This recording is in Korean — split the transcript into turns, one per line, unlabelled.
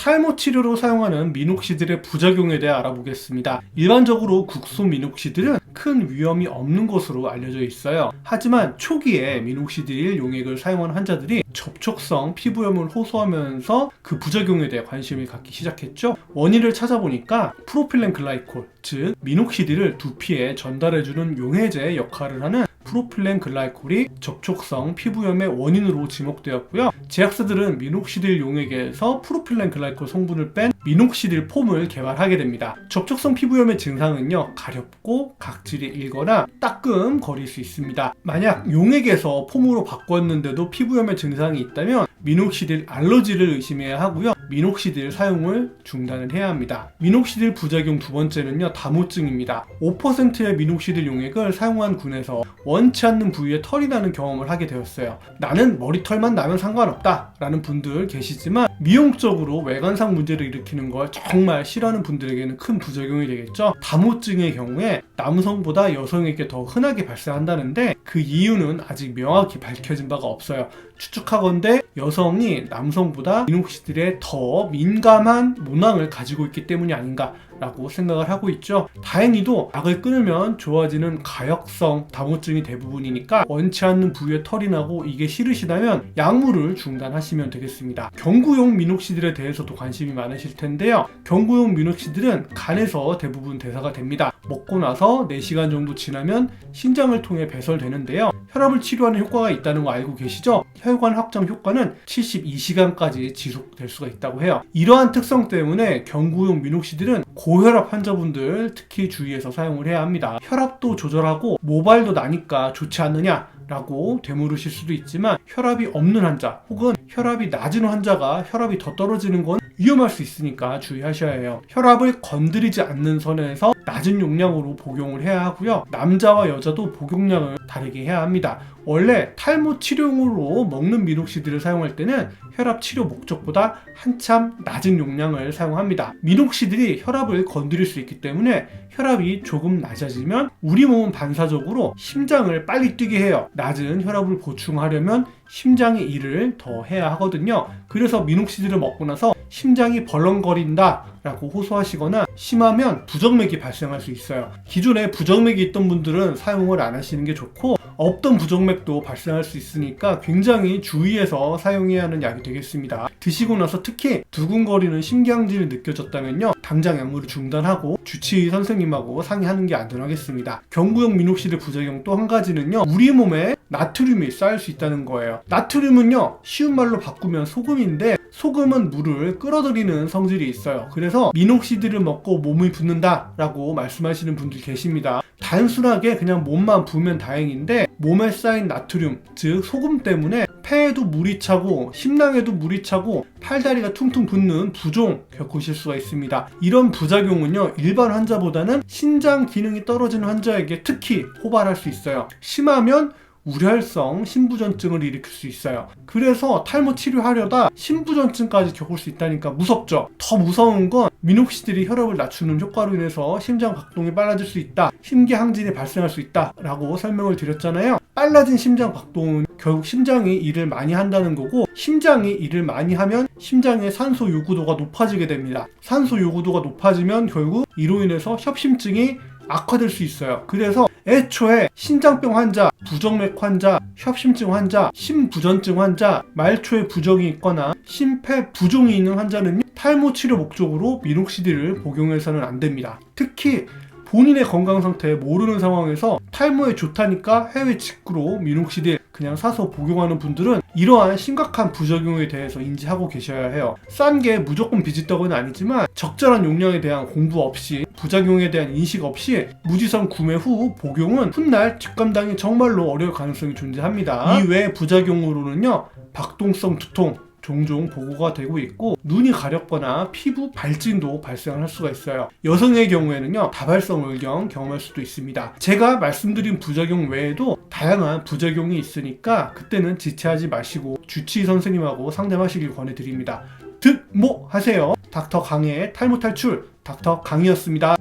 탈모 치료로 사용하는 미녹시딜의 부작용에 대해 알아보겠습니다. 일반적으로 국소 미녹시딜은 큰 위험이 없는 것으로 알려져 있어요. 하지만 초기에 미녹시딜 용액을 사용한 환자들이 접촉성 피부염을 호소하면서 그 부작용에 대해 관심을 갖기 시작했죠. 원인을 찾아보니까 프로필렌 글라이콜, 즉 미녹시딜을 두피에 전달해주는 용해제 역할을 하는 프로필렌 글라이콜이 접촉성 피부염의 원인으로 지목되었고요. 제약사들은 미녹시딜 용액에서 프로필렌 글라이콜 성분을 뺀 미녹시딜 폼을 개발하게 됩니다. 접촉성 피부염의 증상은요, 가렵고 각질이 일거나 따끔거릴 수 있습니다. 만약 용액에서 폼으로 바꿨는데도 피부염의 증상이 있다면 미녹시딜 알러지를 의심해야 하고요. 미녹시딜 사용을 중단을 해야 합니다. 미녹시딜 부작용 두 번째는요, 다모증입니다. 5%의 미녹시딜 용액을 사용한 군에서 원치 않는 부위에 털이 나는 경험을 하게 되었어요. 나는 머리털만 나면 상관없다 라는 분들 계시지만 미용적으로 외관상 문제를 일으키는 걸 정말 싫어하는 분들에게는 큰 부작용이 되겠죠. 다모증의 경우에 남성보다 여성에게 더 흔하게 발생한다는데 그 이유는 아직 명확히 밝혀진 바가 없어요. 추측하건대 여성이 남성보다 미녹시딜에 더 민감한 모낭을 가지고 있기 때문이 아닌가 라고 생각을 하고 있죠. 다행히도 약을 끊으면 좋아지는 가역성 다모증이 대부분이니까 원치 않는 부위에 털이 나고 이게 싫으시다면 약물을 중단하시면 되겠습니다. 경구용 미녹시딜에 대해서도 관심이 많으실 텐데요. 경구용 미녹시딜은 간에서 대부분 대사가 됩니다. 먹고 나서 4시간 정도 지나면 신장을 통해 배설되는데요. 혈압을 치료하는 효과가 있다는 거 알고 계시죠? 혈관 확장 효과는 72시간까지 지속될 수가 있다고 해요. 이러한 특성 때문에 경구용 미녹시딜은 고혈압 환자분들 특히 주의해서 사용을 해야 합니다. 혈압도 조절하고 모발도 나니까 좋지 않느냐 라고 되물으실 수도 있지만 혈압이 없는 환자 혹은 혈압이 낮은 환자가 혈압이 더 떨어지는 건 위험할 수 있으니까 주의하셔야 해요. 혈압을 건드리지 않는 선에서 낮은 용량으로 복용을 해야 하고요. 남자와 여자도 복용량을 다르게 해야 합니다. 원래 탈모 치료용으로 먹는 미녹시딜을 사용할 때는 혈압 치료 목적보다 한참 낮은 용량을 사용합니다. 미녹시딜이 혈압을 건드릴 수 있기 때문에 혈압이 조금 낮아지면 우리 몸은 반사적으로 심장을 빨리 뛰게 해요. 낮은 혈압을 보충하려면 심장의 일을 더 해야 하거든요. 그래서 미녹시딜을 먹고 나서 심장이 벌렁거린다 라고 호소하시거나 심하면 부정맥이 발생할 수 있어요. 기존에 부정맥이 있던 분들은 사용을 안 하시는 게 좋고 없던 부정맥도 발생할 수 있으니까 굉장히 주의해서 사용해야 하는 약이 되겠습니다. 드시고 나서 특히 두근거리는 심경질이 느껴졌다면요, 당장 약물을 중단하고 주치의 선생님하고 상의하는 게 안전하겠습니다. 경구용 미녹시딜 부작용 또 한 가지는요, 우리 몸에 나트륨이 쌓일 수 있다는 거예요. 나트륨은요, 쉬운 말로 바꾸면 소금인데 소금은 물을 끌어들이는 성질이 있어요. 그래서 미녹시딜을 먹고 몸이 붓는다 라고 말씀하시는 분들 계십니다. 단순하게 그냥 몸만 부으면 다행인데 몸에 쌓인 나트륨, 즉 소금 때문에 폐에도 물이 차고 심낭에도 물이 차고 팔다리가 퉁퉁 붓는 부종 겪으실 수가 있습니다. 이런 부작용은요, 일반 환자보다는 신장 기능이 떨어지는 환자에게 특히 호발할 수 있어요. 심하면 우렬성 신부전증을 일으킬 수 있어요. 그래서 탈모 치료하려다 신부전증까지 겪을 수 있다니까 무섭죠. 더 무서운 건 미녹시딜이 혈압을 낮추는 효과로 인해서 심장 박동이 빨라질 수 있다, 심계항진이 발생할 수 있다 라고 설명을 드렸잖아요. 빨라진 심장 박동은 결국 심장이 일을 많이 한다는 거고, 심장이 일을 많이 하면 심장의 산소 요구도가 높아지게 됩니다. 산소 요구도가 높아지면 결국 이로 인해서 협심증이 악화될 수 있어요. 그래서 애초에 신장병 환자, 부정맥 환자, 협심증 환자, 심부전증 환자, 말초에 부종이 있거나 심폐 부종이 있는 환자는 탈모 치료 목적으로 미녹시딜을 복용해서는 안 됩니다. 특히 본인의 건강 상태 모르는 상황에서 탈모에 좋다니까 해외 직구로 미녹시딜 그냥 사서 복용하는 분들은 이러한 심각한 부작용에 대해서 인지하고 계셔야 해요. 싼 게 무조건 비지떡은 아니지만 적절한 용량에 대한 공부 없이, 부작용에 대한 인식 없이 무지성 구매 후 복용은 훗날 뒷감당이 정말로 어려울 가능성이 존재합니다. 이외에 부작용으로는요, 박동성 두통 종종 보고가 되고 있고 눈이 가렵거나 피부 발진도 발생할 수가 있어요. 여성의 경우에는요, 다발성 월경 경험할 수도 있습니다. 제가 말씀드린 부작용 외에도 다양한 부작용이 있으니까 그때는 지체하지 마시고 주치의 선생님하고 상담하시길 권해드립니다. 득모하세요. 닥터 강의 탈모 탈출 닥터 강이었습니다.